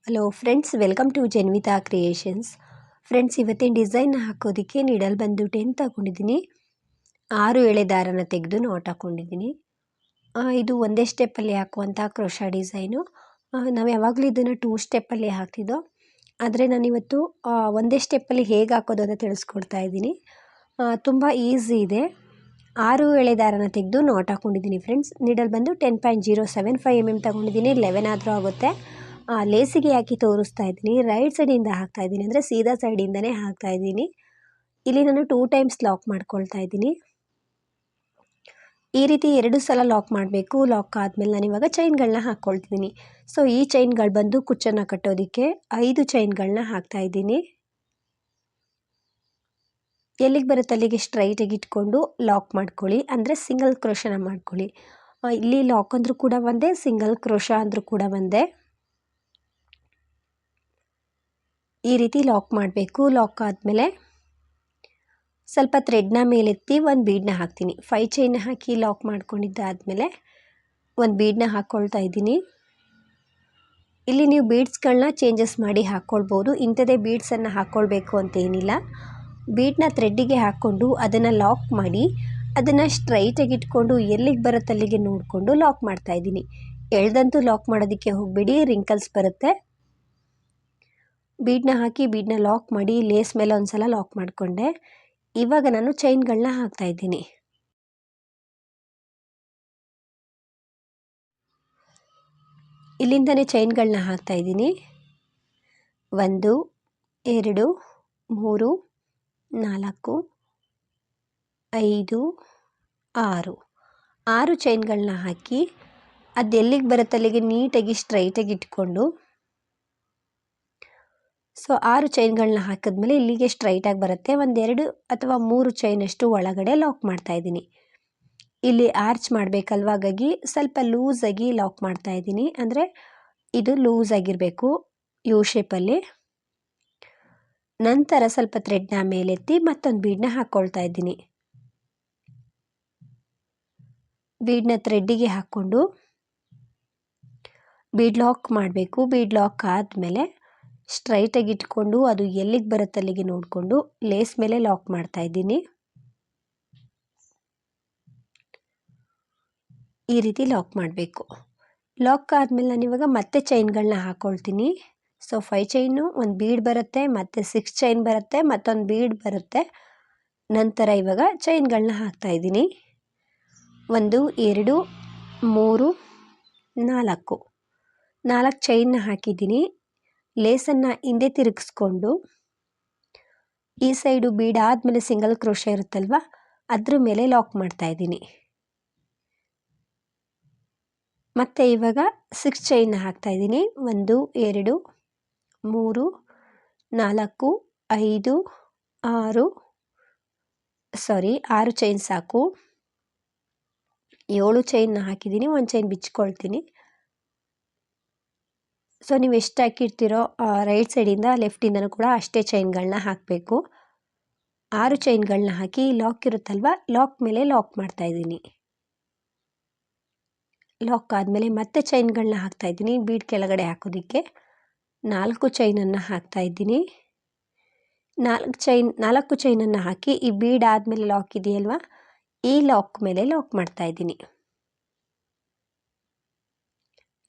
Hello friends, welcome to Janvitha creations. Friends, ಇವತ್ತಿನ design ಹಾಕೋದಕ್ಕೆ needle ಬಂದು 10 ತಗೊಂಡಿದ್ದೀನಿ. 6 ಎಳೆ ದಾರನ ತೆಗೆದು ನಾಟ್ ಹಾಕ್ಕೊಂಡಿದ್ದೀನಿ. ಇದು ಒಂದೇ ಸ್ಟೆಪ್ಪಲ್ಲಿ ಹಾಕುವಂಥ ಕ್ರೋಶಾ ಡಿಸೈನು. ನಾವು ಯಾವಾಗಲೂ ಇದನ್ನು 2 ಸ್ಟೆಪ್ಪಲ್ಲಿ ಹಾಕ್ತಿದ್ದೋ, ಆದರೆ ನಾನಿವತ್ತು ಒಂದೇ ಸ್ಟೆಪ್ಪಲ್ಲಿ ಹೇಗೆ ಹಾಕೋದು ಅಂತ ತಿಳಿಸ್ಕೊಡ್ತಾ ಇದ್ದೀನಿ. ತುಂಬ ಈಸಿ ಇದೆ. 6 ಎಳೆ ದಾರನ ತೆಗೆದು ನಾಟ್ ಹಾಕ್ಕೊಂಡಿದ್ದೀನಿ ಫ್ರೆಂಡ್ಸ್. ನೀಡಲ್ ಬಂದು 10.075 mm ತಗೊಂಡಿದ್ದೀನಿ. 11 ಆದರೂ ಆಗುತ್ತೆ. ಲೇಸಿಗೆ ಹಾಕಿ ತೋರಿಸ್ತಾ ಇದ್ದೀನಿ. ರೈಟ್ ಸೈಡಿಂದ ಹಾಕ್ತಾ ಇದ್ದೀನಿ, ಅಂದರೆ ಸೀದಾ ಸೈಡಿಂದನೇ ಹಾಕ್ತಾ ಇದ್ದೀನಿ. ಇಲ್ಲಿ ನಾನು 2 ಟೈಮ್ಸ್ ಲಾಕ್ ಮಾಡ್ಕೊಳ್ತಾ ಇದ್ದೀನಿ. ಈ ರೀತಿ 2 ಸಲ ಲಾಕ್ ಮಾಡಬೇಕು. ಲಾಕ್ ಆದಮೇಲೆ ನಾನು ಇವಾಗ ಚೈನ್ಗಳನ್ನ ಹಾಕ್ಕೊಳ್ತಿದ್ದೀನಿ. ಸೊ ಈ ಚೈನ್ಗಳು ಬಂದು ಕುಚ್ಚನ್ನು ಕಟ್ಟೋದಕ್ಕೆ 5 ಚೈನ್ಗಳನ್ನ ಹಾಕ್ತಾ ಇದ್ದೀನಿ. ಎಲ್ಲಿಗೆ ಬರುತ್ತೆ ಅಲ್ಲಿಗೆ ಸ್ಟ್ರೈಟಾಗಿ ಇಟ್ಕೊಂಡು ಲಾಕ್ ಮಾಡ್ಕೊಳ್ಳಿ, ಅಂದರೆ ಸಿಂಗಲ್ ಕ್ರೋಶನ ಮಾಡ್ಕೊಳ್ಳಿ. ಇಲ್ಲಿ ಲಾಕ್ ಅಂದರೂ ಕೂಡ ಒಂದೇ, ಸಿಂಗಲ್ ಕ್ರೋಶಾ ಅಂದರೂ ಕೂಡ ಒಂದೇ. ಈ ರೀತಿ ಲಾಕ್ ಮಾಡಬೇಕು. ಲಾಕ್ ಆದಮೇಲೆ ಸ್ವಲ್ಪ ಥ್ರೆಡ್ನ ಮೇಲೆತ್ತಿ ಒಂದು ಬೀಡನ್ನ ಹಾಕ್ತೀನಿ. 5 ಚೈನ್ ಹಾಕಿ ಲಾಕ್ ಮಾಡ್ಕೊಂಡಿದ್ದಾದಮೇಲೆ ಒಂದು ಬೀಡನ್ನ ಹಾಕ್ಕೊಳ್ತಾ ಇದ್ದೀನಿ. ಇಲ್ಲಿ ನೀವು ಬೀಡ್ಸ್ಗಳನ್ನ ಚೇಂಜಸ್ ಮಾಡಿ ಹಾಕ್ಕೊಳ್ಬೋದು. ಇಂಥದ್ದೇ ಬೀಡ್ಸನ್ನು ಹಾಕ್ಕೊಳ್ಬೇಕು ಅಂತೇನಿಲ್ಲ. ಬೀಡನ್ನ ಥ್ರೆಡ್ಡಿಗೆ ಹಾಕ್ಕೊಂಡು ಅದನ್ನು ಲಾಕ್ ಮಾಡಿ, ಅದನ್ನು ಸ್ಟ್ರೈಟಾಗಿ ಇಟ್ಕೊಂಡು ಎಲ್ಲಿಗೆ ಬರುತ್ತೆ ಅಲ್ಲಿಗೆ ನೋಡಿಕೊಂಡು ಲಾಕ್ ಮಾಡ್ತಾಯಿದ್ದೀನಿ. ಎಳ್ದಂತೂ ಲಾಕ್ ಮಾಡೋದಕ್ಕೆ ಹೋಗಬೇಡಿ, ರಿಂಕಲ್ಸ್ ಬರುತ್ತೆ. ಬೀಡನ್ನ ಹಾಕಿ ಬೀಡನ್ನ ಲಾಕ್ ಮಾಡಿ ಲೇಸ್ ಮೇಲೆ ಒಂದು ಸಲ ಲಾಕ್ ಮಾಡಿಕೊಂಡೆ. ಇವಾಗ ನಾನು ಚೈನ್ಗಳನ್ನ ಹಾಕ್ತಾಯಿದ್ದೀನಿ. ಇಲ್ಲಿಂದನೇ ಚೈನ್ಗಳನ್ನ ಹಾಕ್ತಾಯಿದ್ದೀನಿ. 1 2 3 4 5 6 ಚೈನ್ಗಳನ್ನ ಹಾಕಿ ಅದು ಎಲ್ಲಿಗೆ ಬರುತ್ತೆ ಅಲ್ಲಿಗೆ ನೀಟಾಗಿ ಸ್ಟ್ರೈಟಾಗಿ ಇಟ್ಕೊಂಡು, ಸೊ 6 ಚೈನ್ಗಳನ್ನ ಹಾಕಿದ್ಮೇಲೆ ಇಲ್ಲಿಗೆ ಸ್ಟ್ರೈಟಾಗಿ ಬರುತ್ತೆ. 1 2 ಅಥವಾ 3 ಚೈನಷ್ಟು ಒಳಗಡೆ ಲಾಕ್ ಮಾಡ್ತಾಯಿದ್ದೀನಿ. ಇಲ್ಲಿ ಆರ್ಚ್ ಮಾಡಬೇಕಲ್ವ, ಹಾಗಾಗಿ ಸ್ವಲ್ಪ ಲೂಸಾಗಿ ಲಾಕ್ ಮಾಡ್ತಾಯಿದ್ದೀನಿ. ಅಂದರೆ ಇದು ಲೂಸ್ ಆಗಿರಬೇಕು ಯು ಶೇಪಲ್ಲಿ. ನಂತರ ಸ್ವಲ್ಪ ಥ್ರೆಡ್ನ ಮೇಲೆತ್ತಿ ಮತ್ತೊಂದು ಬೀಡನ್ನ ಹಾಕ್ಕೊಳ್ತಾ ಇದ್ದೀನಿ. ಬೀಡನ್ನ ಥ್ರೆಡ್ಡಿಗೆ ಹಾಕ್ಕೊಂಡು ಬೀಡ್ ಲಾಕ್ ಮಾಡಬೇಕು. ಬೀಡ್ ಲಾಕ್ ಆದಮೇಲೆ ಸ್ಟ್ರೈಟಾಗಿ ಇಟ್ಕೊಂಡು ಅದು ಎಲ್ಲಿಗೆ ಬರುತ್ತೆ ಅಲ್ಲಿಗೆ ನೋಡಿಕೊಂಡು ಲೇಸ್ ಮೇಲೆ ಲಾಕ್ ಮಾಡ್ತಾ ಇದ್ದೀನಿ. ಈ ರೀತಿ ಲಾಕ್ ಮಾಡಬೇಕು. ಲಾಕ್ ಆದಮೇಲೆ ನಾನು ಇವಾಗ ಮತ್ತೆ ಚೈನ್ಗಳನ್ನ ಹಾಕ್ಕೊಳ್ತೀನಿ. ಸೊ 5 ಚೈನು, ಒಂದು ಬೀಡ್ ಬರುತ್ತೆ, ಮತ್ತು 6 ಚೈನ್ ಬರುತ್ತೆ, ಮತ್ತೊಂದು ಬೀಡ್ ಬರುತ್ತೆ. ನಂತರ ಇವಾಗ ಚೈನ್ಗಳನ್ನ ಹಾಕ್ತಾ ಇದ್ದೀನಿ. 1 2 3 4 ಚೈನ್ನ ಹಾಕಿದ್ದೀನಿ. ಲೇಸನ್ನು ಹಿಂದೆ ತಿರುಗಿಸ್ಕೊಂಡು ಈ ಸೈಡು ಬೀಡ್ ಆದಮೇಲೆ ಸಿಂಗಲ್ ಕ್ರೋಶೆ ಇರುತ್ತಲ್ವ, ಅದ್ರ ಮೇಲೆ ಲಾಕ್ ಮಾಡ್ತಾ ಇದ್ದೀನಿ. ಮತ್ತು ಇವಾಗ 6 ಚೈನ್ನ ಹಾಕ್ತಾ ಇದ್ದೀನಿ. 1 2 3 4 5 6 ಚೈನ್ ಸಾಕು. 7 ಚೈನ್ನ ಹಾಕಿದ್ದೀನಿ. ಒಂದು ಚೈನ್ ಬಿಚ್ಕೊಳ್ತೀನಿ. ಸೊ ನೀವು ಎಷ್ಟು ಹಾಕಿರ್ತೀರೋ ರೈಟ್ ಸೈಡಿಂದ ಲೆಫ್ಟಿಂದನೂ ಕೂಡ ಅಷ್ಟೇ ಚೈನ್ಗಳನ್ನ ಹಾಕಬೇಕು. 6 ಚೈನ್ಗಳನ್ನ ಹಾಕಿ ಲಾಕ್ ಇರುತ್ತಲ್ವ, ಲಾಕ್ ಮೇಲೆ ಲಾಕ್ ಮಾಡ್ತಾಯಿದ್ದೀನಿ. ಲಾಕ್ ಆದಮೇಲೆ ಮತ್ತೆ ಚೈನ್ಗಳನ್ನ ಹಾಕ್ತಾಯಿದ್ದೀನಿ ಬೀಡ್ ಕೆಳಗಡೆ ಹಾಕೋದಕ್ಕೆ. 4 ಚೈನನ್ನು ಹಾಕ್ತಾಯಿದ್ದೀನಿ. 4 ಚೈನನ್ನು ಹಾಕಿ ಈ ಬೀಡ್ ಆದಮೇಲೆ ಲಾಕ್ ಇದೆಯಲ್ವ, ಈ ಲಾಕ್ ಮೇಲೆ ಲಾಕ್ ಮಾಡ್ತಾಯಿದ್ದೀನಿ.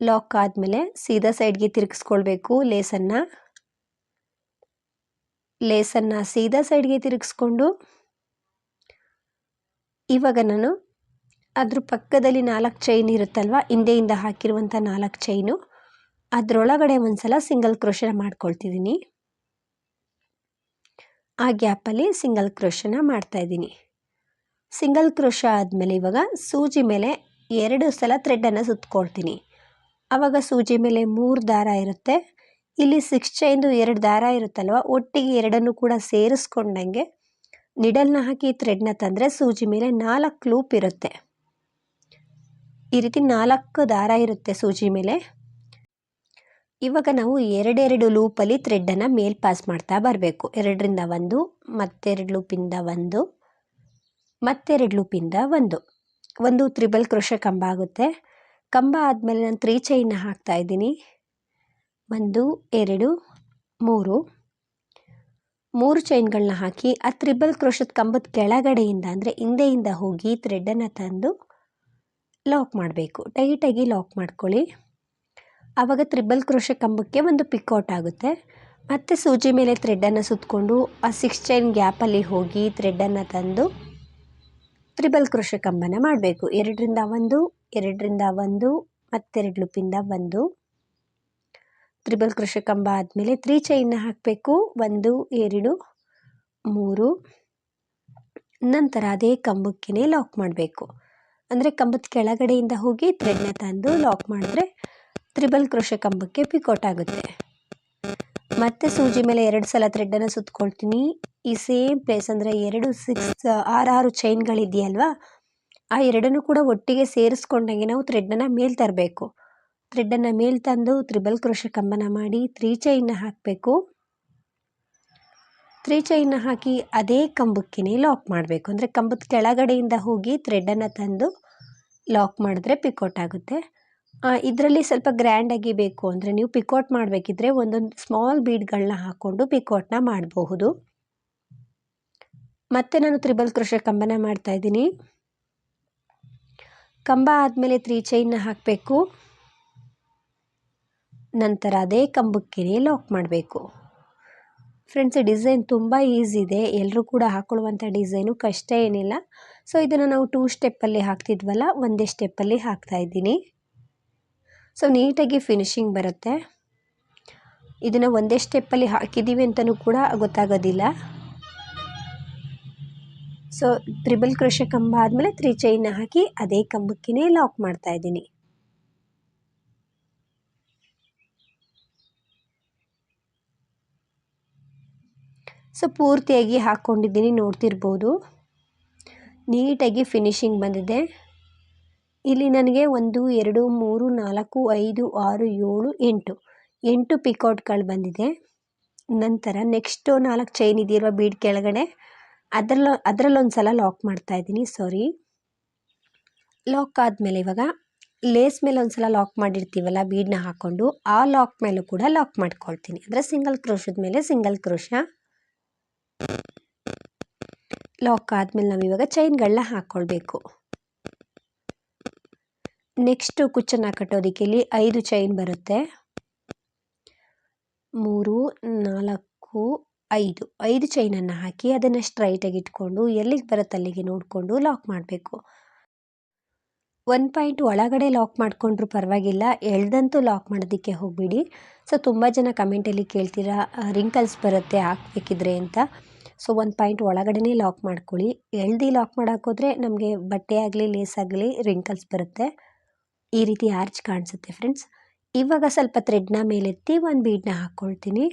ಲಾಕ್ ಆದಮೇಲೆ ಸೀದಾ ಸೈಡ್ಗೆ ತಿರುಗಿಸ್ಕೊಳ್ಬೇಕು. ಲೇಸನ್ನು ಸೀದಾ ಸೈಡ್ಗೆ ತಿರುಗಿಸ್ಕೊಂಡು ಇವಾಗ ನಾನು ಅದ್ರ ಪಕ್ಕದಲ್ಲಿ 4 ಚೈನ್ ಇರುತ್ತಲ್ವ, ಹಿಂದೆಯಿಂದ ಹಾಕಿರುವಂಥ 4 ಚೈನು, ಅದರೊಳಗಡೆ ಒಂದು ಸಲ ಸಿಂಗಲ್ ಕ್ರೋಶನ ಮಾಡ್ಕೊಳ್ತಿದ್ದೀನಿ. ಆ ಗ್ಯಾಪಲ್ಲಿ ಸಿಂಗಲ್ ಕ್ರೋಶನ ಮಾಡ್ತಾಯಿದ್ದೀನಿ. ಸಿಂಗಲ್ ಕ್ರೋಶ ಆದಮೇಲೆ ಇವಾಗ ಸೂಜಿ ಮೇಲೆ 2 ಸಲ ಥ್ರೆಡ್ಡನ್ನು ಸುತ್ಕೊಳ್ತೀನಿ. ಆವಾಗ ಸೂಜಿ ಮೇಲೆ 3 ದಾರ ಇರುತ್ತೆ. ಇಲ್ಲಿ 6 ಚೈನ್ದು 2 ದಾರ ಇರುತ್ತಲ್ವ, ಒಟ್ಟಿಗೆ 2 ಕೂಡ ಸೇರಿಸ್ಕೊಂಡಂಗೆ ನಿಡಲ್ನ ಹಾಕಿ ಥ್ರೆಡ್ನ ತಂದರೆ ಸೂಜಿ ಮೇಲೆ 4 ಲೂಪ್ ಇರುತ್ತೆ. ಈ ರೀತಿ 4 ದಾರ ಇರುತ್ತೆ ಸೂಜಿ ಮೇಲೆ. ಇವಾಗ ನಾವು 2 ಲೂಪಲ್ಲಿ ಥ್ರೆಡ್ಡನ್ನು ಮೇಲ್ ಪಾಸ್ ಮಾಡ್ತಾ ಬರಬೇಕು. 2ರಿಂದ 1, ಮತ್ತೆರಡು ಲೂಪಿಂದ 1, ಮತ್ತೆರಡು ಲೂಪಿಂದ 1 ತ್ರಿಬಲ್ ಕ್ರೋಶೆ ಕಂಬ ಆಗುತ್ತೆ. ಕಂಬ ಆದಮೇಲೆ ನಾನು 3 ಚೈನ್ನ ಹಾಕ್ತಾ ಇದ್ದೀನಿ. 1 2 3 3 ಚೈನ್ಗಳನ್ನ ಹಾಕಿ ಆ ತ್ರಿಬಲ್ ಕ್ರೋಶದ ಕಂಬದ ಕೆಳಗಡೆಯಿಂದ ಅಂದರೆ ಹಿಂದೆಯಿಂದ ಹೋಗಿ ಥ್ರೆಡನ್ನು ತಂದು ಲಾಕ್ ಮಾಡಬೇಕು. ಟೈಟಾಗಿ ಲಾಕ್ ಮಾಡ್ಕೊಳ್ಳಿ. ಆವಾಗ ತ್ರಿಬಲ್ ಕ್ರೋಶ ಕಂಬಕ್ಕೆ ಒಂದು ಪಿಕೌಟ್ ಆಗುತ್ತೆ. ಮತ್ತು ಸೂಜಿ ಮೇಲೆ ಥ್ರೆಡನ್ನು ಸುತ್ತಕೊಂಡು ಆ 6 ಚೈನ್ ಗ್ಯಾಪಲ್ಲಿ ಹೋಗಿ ಥ್ರೆಡನ್ನು ತಂದು ತ್ರಿಬಲ್ ಕ್ರೋಶ ಕಂಬನ ಮಾಡಬೇಕು. 2ರಿಂದ 1 2ರಿಂದ 1 ಮತ್ತೆರಡು ಲೂಪಿಂದ 1 ತ್ರಿಬಲ್ ಕ್ರೋಶ ಕಂಬ ಆದಮೇಲೆ 3 ಚೈನ್ನ ಹಾಕಬೇಕು. 1 2 3 ನಂತರ ಅದೇ ಕಂಬಕ್ಕೇ ಲಾಕ್ ಮಾಡಬೇಕು. ಅಂದರೆ ಕಂಬದ ಕೆಳಗಡೆಯಿಂದ ಹೋಗಿ ಥ್ರೆಡ್ನ ತಂದು ಲಾಕ್ ಮಾಡಿದ್ರೆ ತ್ರಿಬಲ್ ಕ್ರೋಶ ಕಂಬಕ್ಕೆ ಪಿಕೌಟ್ ಆಗುತ್ತೆ. ಮತ್ತೆ ಸೂಜಿ ಮೇಲೆ 2 ಸಲ ಥ್ರೆಡನ್ನು ಸುತ್ಕೊಳ್ತೀನಿ. ಈ ಸೇಮ್ ಪ್ಲೇಸ್ ಅಂದರೆ 6 ಚೈನ್ಗಳಿದೆಯಲ್ವಾ, ಆ ಎರಡನ್ನೂ ಕೂಡ ಒಟ್ಟಿಗೆ ಸೇರಿಸ್ಕೊಂಡಂಗೆ ನಾವು ಥ್ರೆಡನ್ನು ಮೇಲೆ ತರಬೇಕು. ಥ್ರೆಡನ್ನು ಮೇಲೆ ತಂದು ತ್ರಿಬಲ್ ಕ್ರೋಶ ಕಂಬನ ಮಾಡಿ 3 ಚೈನ್ನ ಹಾಕಬೇಕು. 3 ಚೈನ್ನ ಹಾಕಿ ಅದೇ ಕಂಬಕ್ಕೇ ಲಾಕ್ ಮಾಡಬೇಕು. ಅಂದರೆ ಕಂಬದ ಕೆಳಗಡೆಯಿಂದ ಹೋಗಿ ಥ್ರೆಡನ್ನು ತಂದು ಲಾಕ್ ಮಾಡಿದ್ರೆ ಪಿಕೌಟ್ ಆಗುತ್ತೆ. ಇದರಲ್ಲಿ ಸ್ವಲ್ಪ ಗ್ರ್ಯಾಂಡಾಗಿ ಬೇಕು ಅಂದರೆ ನೀವು ಪಿಕೌಟ್ ಮಾಡಬೇಕಿದ್ರೆ ಒಂದೊಂದು ಸ್ಮಾಲ್ ಬೀಡ್ಗಳನ್ನ ಹಾಕ್ಕೊಂಡು ಪಿಕೌಟ್ನ ಮಾಡಬಹುದು. ಮತ್ತೆ ನಾನು ತ್ರಿಬಲ್ ಕ್ರೋಶ ಕಂಬನ ಮಾಡ್ತಾಯಿದ್ದೀನಿ. ಕಂಬ ಆದಮೇಲೆ 3 ಚೈನ್ನ ಹಾಕಬೇಕು. ನಂತರ ಅದೇ ಕಂಬಕ್ಕೇ ಲಾಕ್ ಮಾಡಬೇಕು. ಫ್ರೆಂಡ್ಸ್, ಡಿಸೈನ್ ತುಂಬ ಈಸಿ ಇದೆ, ಎಲ್ಲರೂ ಕೂಡ ಹಾಕ್ಕೊಳ್ಳುವಂಥ ಡಿಸೈನು, ಕಷ್ಟ ಏನಿಲ್ಲ. ಸೊ ಇದನ್ನು ನಾವು 2 ಸ್ಟೆಪ್ಪಲ್ಲಿ ಹಾಕ್ತಿದ್ವಲ್ಲ, ಒಂದೇ ಸ್ಟೆಪ್ಪಲ್ಲಿ ಹಾಕ್ತಾಯಿದ್ದೀನಿ. ಸೊ ನೀಟಾಗಿ ಫಿನಿಶಿಂಗ್ ಬರುತ್ತೆ. ಇದನ್ನು ಒಂದೇ ಸ್ಟೆಪ್ಪಲ್ಲಿ ಹಾಕಿದ್ದೀವಿ ಅಂತಲೂ ಕೂಡ ಗೊತ್ತಾಗೋದಿಲ್ಲ. ಸೊ ತ್ರಿಬಲ್ ಕ್ರೋಶ ಕಂಬ ಆದಮೇಲೆ 3 ಚೈನ್ನ ಹಾಕಿ ಅದೇ ಕಂಬಕ್ಕೇ ಲಾಕ್ ಮಾಡ್ತಾಯಿದ್ದೀನಿ. ಸೊ ಪೂರ್ತಿಯಾಗಿ ಹಾಕ್ಕೊಂಡಿದ್ದೀನಿ, ನೋಡ್ತಿರ್ಬೋದು. ನೀಟಾಗಿ ಫಿನಿಶಿಂಗ್ ಬಂದಿದೆ. ಇಲ್ಲಿ ನನಗೆ 1 2 3 4 5 6 7 8 ಪಿಕೌಟ್ಗಳು ಬಂದಿದೆ. ನಂತರ ನೆಕ್ಸ್ಟು 4 ಚೈನ್ ಇದೆಯಲ್ವ ಬೀಡ್ ಕೆಳಗಡೆ, ಅದರಲ್ಲೊಂದು ಸಲ ಲಾಕ್ ಮಾಡ್ತಾಯಿದ್ದೀನಿ. ಲಾಕ್ ಆದಮೇಲೆ ಇವಾಗ ಲೇಸ್ ಮೇಲೆ ಒಂದು ಸಲ ಲಾಕ್ ಮಾಡಿರ್ತೀವಲ್ಲ ಬೀಡನ್ನ ಹಾಕ್ಕೊಂಡು, ಆ ಲಾಕ್ ಮೇಲೂ ಕೂಡ ಲಾಕ್ ಮಾಡ್ಕೊಳ್ತೀನಿ. ಅಂದರೆ ಸಿಂಗಲ್ ಕ್ರೋಶದ ಮೇಲೆ ಸಿಂಗಲ್ ಕ್ರೋಶ. ಲಾಕ್ ಆದಮೇಲೆ ನಾವು ಇವಾಗ ಚೈನ್ಗಳನ್ನ ಹಾಕ್ಕೊಳ್ಬೇಕು. ನೆಕ್ಸ್ಟು ಕುಚ್ಚನ್ನು ಕಟ್ಟೋದಕ್ಕೆ ಇಲ್ಲಿ 5 ಚೈನ್ ಬರುತ್ತೆ. 3 4 5 ಚೈನನ್ನು ಹಾಕಿ ಅದನ್ನು ಸ್ಟ್ರೈಟಾಗಿ ಇಟ್ಕೊಂಡು ಎಲ್ಲಿಗೆ ಬರುತ್ತೆ ಅಲ್ಲಿಗೆ ನೋಡಿಕೊಂಡು ಲಾಕ್ ಮಾಡಬೇಕು. 1 ಪಾಯಿಂಟ್ ಒಳಗಡೆ ಲಾಕ್ ಮಾಡಿಕೊಂಡ್ರೂ ಪರವಾಗಿಲ್ಲ, ಎಳ್ದಂತೂ ಲಾಕ್ ಮಾಡೋದಕ್ಕೆ ಹೋಗಬೇಡಿ. ಸೊ ತುಂಬ ಜನ ಕಮೆಂಟಲ್ಲಿ ಕೇಳ್ತೀರಾ ರಿಂಕಲ್ಸ್ ಬರುತ್ತೆ ಹಾಕಬೇಕಿದ್ರೆ ಅಂತ. ಸೊ 1 ಪಾಯಿಂಟ್ ಒಳಗಡೆ ಲಾಕ್ ಮಾಡ್ಕೊಳ್ಳಿ. ಎಳ್ದು ಲಾಕ್ ಮಾಡೋಕ್ಕೋದ್ರೆ ನಮಗೆ ಬಟ್ಟೆ ಆಗಲಿ ಲೇಸ್ ಆಗಲಿ ರಿಂಕಲ್ಸ್ ಬರುತ್ತೆ. ಈ ರೀತಿ ಆರ್ಚ್ ಕಾಣಿಸುತ್ತೆ ಫ್ರೆಂಡ್ಸ್. ಇವಾಗ ಸ್ವಲ್ಪ ಥ್ರೆಡ್ನ ಮೇಲೆತ್ತಿ ಒಂದು ಬೀಡನ್ನ ಹಾಕ್ಕೊಳ್ತೀನಿ.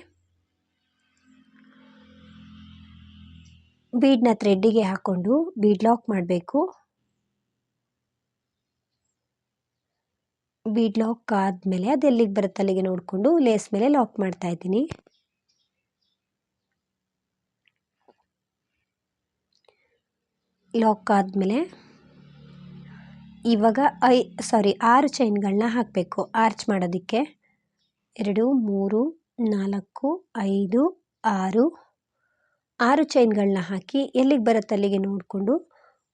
ಬೀಡನ್ನ ಥ್ರೆಡ್ಡಿಗೆ ಹಾಕ್ಕೊಂಡು ಬೀಡ್ ಲಾಕ್ ಮಾಡಬೇಕು. ಬೀಡ್ ಲಾಕ್ ಆದಮೇಲೆ ಅದು ಎಲ್ಲಿಗೆ ಬರುತ್ತೆ ಅಲ್ಲಿಗೆ ನೋಡಿಕೊಂಡು ಲೇಸ್ ಮೇಲೆ ಲಾಕ್ ಮಾಡ್ತಾಯಿದ್ದೀನಿ. ಲಾಕ್ ಆದಮೇಲೆ ಇವಾಗ 6 ಚೈನ್ಗಳನ್ನ ಹಾಕಬೇಕು ಆರ್ಚ್ ಮಾಡೋದಕ್ಕೆ. 2 3 4 5 6 ಚೈನ್ಗಳನ್ನ ಹಾಕಿ ಎಲ್ಲಿಗೆ ಬರುತ್ತೆ ಅಲ್ಲಿಗೆ ನೋಡಿಕೊಂಡು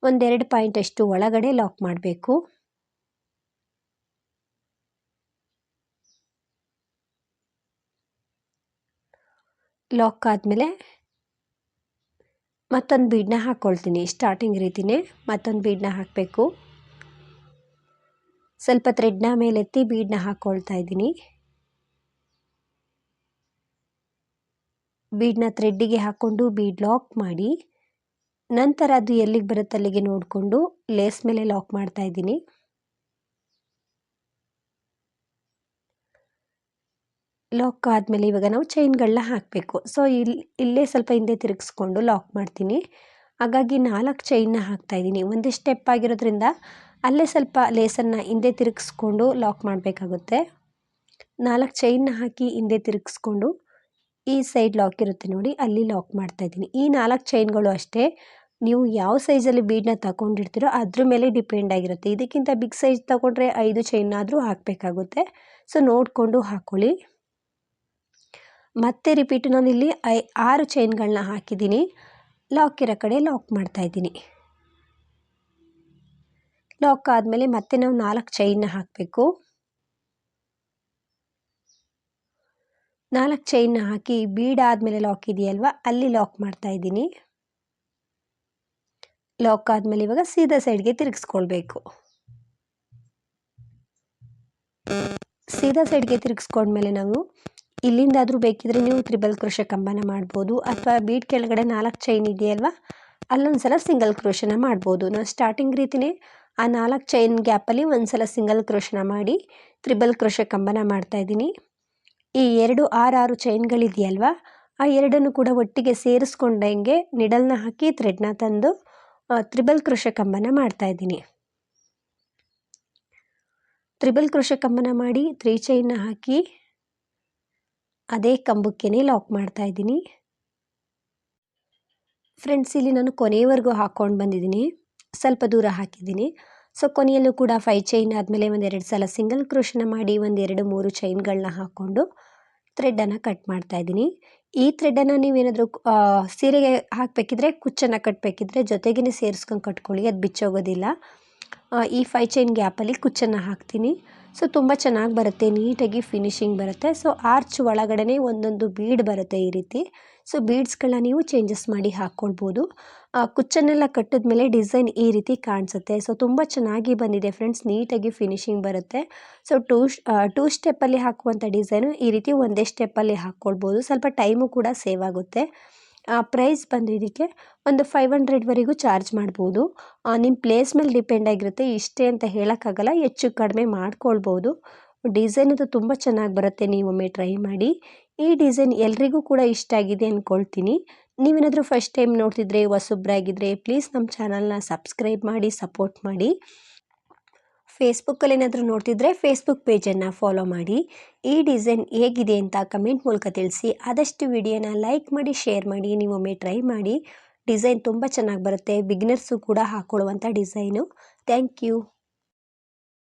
1-2 ಪಾಯಿಂಟ್ ಅಷ್ಟು ಒಳಗಡೆ ಲಾಕ್ ಮಾಡಬೇಕು. ಲಾಕ್ ಆದಮೇಲೆ ಮತ್ತೊಂದು ಬೀಡನ್ನ ಹಾಕ್ಕೊಳ್ತೀನಿ. ಸ್ಟಾರ್ಟಿಂಗ್ ರೀತಿಯೇ ಮತ್ತೊಂದು ಬೀಡನ್ನ ಹಾಕಬೇಕು. ಸ್ವಲ್ಪ ಥ್ರೆಡ್ನ ಮೇಲೆತ್ತಿ ಬೀಡನ್ನ ಹಾಕ್ಕೊಳ್ತಾ ಇದ್ದೀನಿ. ಬೀಡನ್ನ ಥ್ರೆಡ್ಡಿಗೆ ಹಾಕ್ಕೊಂಡು ಬೀಡ್ ಲಾಕ್ ಮಾಡಿ ನಂತರ ಅದು ಎಲ್ಲಿಗೆ ಬರುತ್ತೆ ಅಲ್ಲಿಗೆ ನೋಡಿಕೊಂಡು ಲೇಸ್ ಮೇಲೆ ಲಾಕ್ ಮಾಡ್ತಾ ಇದ್ದೀನಿ. ಲಾಕ್ ಆದಮೇಲೆ ಇವಾಗ ನಾವು ಚೈನ್ಗಳನ್ನ ಹಾಕಬೇಕು. ಸೊ ಇಲ್ಲೇ ಸ್ವಲ್ಪ ಹಿಂದೆ ತಿರುಗಿಸ್ಕೊಂಡು ಲಾಕ್ ಮಾಡ್ತೀನಿ. ಹಾಗಾಗಿ 4 ಚೈನ್ನ ಹಾಕ್ತಾಯಿದ್ದೀನಿ. ಒಂದೇ ಸ್ಟೆಪ್ ಆಗಿರೋದ್ರಿಂದ ಅಲ್ಲೇ ಸ್ವಲ್ಪ ಲೇಸನ್ನು ಹಿಂದೆ ತಿರುಗಿಸ್ಕೊಂಡು ಲಾಕ್ ಮಾಡಬೇಕಾಗುತ್ತೆ. 4 ಚೈನ್ನ ಹಾಕಿ ಹಿಂದೆ ತಿರುಗಿಸ್ಕೊಂಡು ಈ ಸೈಡ್ ಲಾಕ್ ಇರುತ್ತೆ ನೋಡಿ, ಅಲ್ಲಿ ಲಾಕ್ ಮಾಡ್ತಾಯಿದ್ದೀನಿ. ಈ 4 ಚೈನ್ಗಳು ಅಷ್ಟೇ, ನೀವು ಯಾವ ಸೈಜಲ್ಲಿ ಬೀಡನ್ನ ತಗೊಂಡಿರ್ತೀರೋ ಅದ್ರ ಮೇಲೆ ಡಿಪೆಂಡ್ ಆಗಿರುತ್ತೆ. ಇದಕ್ಕಿಂತ ಬಿಗ್ ಸೈಜ್ ತಗೊಂಡ್ರೆ 5 ಚೈನ್ನಾದರೂ ಹಾಕಬೇಕಾಗುತ್ತೆ. ಸೊ ನೋಡಿಕೊಂಡು ಹಾಕ್ಕೊಳ್ಳಿ. ಮತ್ತೆ ರಿಪೀಟ್ ನಾನಿಲ್ಲಿ 6 ಚೈನ್ಗಳನ್ನ ಹಾಕಿದ್ದೀನಿ. ಲಾಕ್ ಇರೋ ಕಡೆ ಲಾಕ್ ಮಾಡ್ತಾಯಿದ್ದೀನಿ. ಲಾಕ್ ಆದಮೇಲೆ ಮತ್ತೆ ನಾವು 4 ಚೈನ್ನ ಹಾಕಬೇಕು. 4 ಚೈನ್ನ ಹಾಕಿ ಬೀಡ್ ಆದಮೇಲೆ ಲಾಕ್ ಇದೆಯಲ್ವ ಅಲ್ಲಿ ಲಾಕ್ ಮಾಡ್ತಾಯಿದ್ದೀನಿ. ಲಾಕ್ ಆದಮೇಲೆ ಇವಾಗ ಸೀದಾ ಸೈಡ್ಗೆ ತಿರುಗಿಸ್ಕೊಳ್ಬೇಕು. ಸೀದಾ ಸೈಡ್ಗೆ ತಿರುಗಿಸ್ಕೊಂಡ್ಮೇಲೆ ನಾವು ಇಲ್ಲಿಂದಾದರೂ ಬೇಕಿದ್ರೆ ನೀವು ತ್ರಿಬಲ್ ಕ್ರೋಶೆ ಕಂಬನ ಮಾಡ್ಬೋದು, ಅಥವಾ ಬೀಡ್ ಕೆಳಗಡೆ 4 ಚೈನ್ ಇದೆಯಲ್ವ ಅಲ್ಲೊಂದ್ಸಲ ಸಿಂಗಲ್ ಕ್ರೋಶನ ಮಾಡ್ಬೋದು. ನಾನು ಸ್ಟಾರ್ಟಿಂಗ್ ರೀತಿಯೇ ಆ 4 ಚೈನ್ ಗ್ಯಾಪಲ್ಲಿ ಒಂದ್ಸಲ ಸಿಂಗಲ್ ಕ್ರೋಶನ ಮಾಡಿ ತ್ರಿಬಲ್ ಕ್ರೋಶೆ ಕಂಬನ ಮಾಡ್ತಾಯಿದ್ದೀನಿ. ಈ 2 6 ಚೈನ್ಗಳಿದೆಯಲ್ವ ಆ ಎರಡನ್ನು ಕೂಡ ಒಟ್ಟಿಗೆ ಸೇರಿಸ್ಕೊಂಡಂಗೆ ನಿಡಲ್ನ ಹಾಕಿ ಥ್ರೆಡ್ನ ತಂದು ತ್ರಿಬಲ್ ಕ್ರೋಶೆ ಕಂಬನ ಮಾಡ್ತಾಯಿದ್ದೀನಿ. ತ್ರಿಬಲ್ ಕ್ರೋಶೆ ಕಂಬನ ಮಾಡಿ 3 ಚೈನ್ನ ಹಾಕಿ ಅದೇ ಕಂಬಕ್ಕೇ ಲಾಕ್ ಮಾಡ್ತಾಯಿದ್ದೀನಿ. ಫ್ರೆಂಡ್ಸ್ ಇಲ್ಲಿ ನಾನು ಕೊನೆಯವರೆಗೂ ಹಾಕ್ಕೊಂಡು ಬಂದಿದ್ದೀನಿ, ಸ್ವಲ್ಪ ದೂರ ಹಾಕಿದ್ದೀನಿ. ಸೊ ಕೊನೆಯಲ್ಲೂ ಕೂಡ 5 ಚೈನ್ ಆದಮೇಲೆ 1-2 ಸಲ ಸಿಂಗಲ್ ಕ್ರೋಶನ ಮಾಡಿ 1-2-3 ಚೈನ್ಗಳನ್ನ ಹಾಕ್ಕೊಂಡು ಥ್ರೆಡ್ಡನ್ನು ಕಟ್ ಮಾಡ್ತಾಯಿದ್ದೀನಿ. ಈ ಥ್ರೆಡ್ಡನ್ನು ನೀವೇನಾದರೂ ಸೀರೆಗೆ ಹಾಕಬೇಕಿದ್ರೆ ಕುಚ್ಚನ್ನು ಕಟ್ಟಬೇಕಿದ್ರೆ ಜೊತೆಗೇ ಸೇರಿಸ್ಕೊಂಡು ಕಟ್ಕೊಳ್ಳಿ, ಅದು ಬಿಚ್ಚೋಗೋದಿಲ್ಲ. ಈ 5 ಚೈನ್ ಗ್ಯಾಪಲ್ಲಿ ಕುಚ್ಚನ್ನು ಹಾಕ್ತೀನಿ. ಸೊ ತುಂಬ ಚೆನ್ನಾಗಿ ಬರುತ್ತೆ, ನೀಟಾಗಿ ಫಿನಿಶಿಂಗ್ ಬರುತ್ತೆ. ಸೊ ಆರ್ಚ್ ಒಳಗಡೆ ಒಂದೊಂದು ಬೀಡ್ ಬರುತ್ತೆ ಈ ರೀತಿ. ಸೊ ಬೀಡ್ಸ್ಗಳನ್ನ ನೀವು ಚೇಂಜಸ್ ಮಾಡಿ ಹಾಕ್ಕೊಳ್ಬೋದು. ಕುಚ್ಚನ್ನೆಲ್ಲ ಕಟ್ಟಿದ್ಮೇಲೆ ಡಿಸೈನ್ ಈ ರೀತಿ ಕಾಣಿಸುತ್ತೆ. ಸೊ ತುಂಬ ಚೆನ್ನಾಗಿ ಬಂದಿದೆ ಫ್ರೆಂಡ್ಸ್, ನೀಟಾಗಿ ಫಿನಿಶಿಂಗ್ ಬರುತ್ತೆ. ಸೊ ಟೂ ಸ್ಟೆಪ್ಪಲ್ಲಿ ಹಾಕುವಂಥ ಡಿಸೈನು ಈ ರೀತಿ ಒಂದೇ ಸ್ಟೆಪ್ಪಲ್ಲಿ ಹಾಕ್ಕೊಳ್ಬೋದು. ಸ್ವಲ್ಪ ಟೈಮು ಕೂಡ ಸೇವ್ ಆಗುತ್ತೆ. ಪ್ರೈಸ್ ಬಂದು ಇದಕ್ಕೆ ಒಂದು 500ವರೆಗೂ ಚಾರ್ಜ್ ಮಾಡ್ಬೋದು. ನಿಮ್ಮ ಪ್ಲೇಸ್ ಮೇಲೆ ಡಿಪೆಂಡ್ ಆಗಿರುತ್ತೆ, ಇಷ್ಟೇ ಅಂತ ಹೇಳೋಕ್ಕಾಗಲ್ಲ, ಹೆಚ್ಚು ಕಡಿಮೆ ಮಾಡ್ಕೊಳ್ಬೋದು. ಡಿಸೈನ್ ಅದು ತುಂಬ ಚೆನ್ನಾಗಿ ಬರುತ್ತೆ, ನೀವೊಮ್ಮೆ ಟ್ರೈ ಮಾಡಿ. ಈ ಡಿಸೈನ್ ಎಲ್ರಿಗೂ ಕೂಡ ಇಷ್ಟ ಆಗಿದೆ ಅಂದ್ಕೊಳ್ತೀನಿ. ನೀವೇನಾದರೂ ಫಸ್ಟ್ ಟೈಮ್ ನೋಡ್ತಿದ್ರೆ ಹೊಸಬ್ರಾಗಿದ್ದರೆ ಪ್ಲೀಸ್ ನಮ್ಮ ಚಾನಲ್ನ ಸಬ್ಸ್ಕ್ರೈಬ್ ಮಾಡಿ ಸಪೋರ್ಟ್ ಮಾಡಿ. ಫೇಸ್ಬುಕ್ಕಲ್ಲಿ ಏನಾದರೂ ನೋಡ್ತಿದ್ರೆ ಫೇಸ್ಬುಕ್ ಪೇಜನ್ನು ಫಾಲೋ ಮಾಡಿ. ಈ ಡಿಸೈನ್ ಹೇಗಿದೆ ಅಂತ ಕಮೆಂಟ್ ಮೂಲಕ ತಿಳಿಸಿ. ಆದಷ್ಟು ವಿಡಿಯೋನ ಲೈಕ್ ಮಾಡಿ, ಶೇರ್ ಮಾಡಿ, ನೀವೊಮ್ಮೆ ಟ್ರೈ ಮಾಡಿ. ಡಿಸೈನ್ ತುಂಬ ಚೆನ್ನಾಗಿ ಬರುತ್ತೆ, ಬಿಗಿನರ್ಸು ಕೂಡ ಹಾಕ್ಕೊಳ್ಳುವಂಥ ಡಿಸೈನು. Thank you.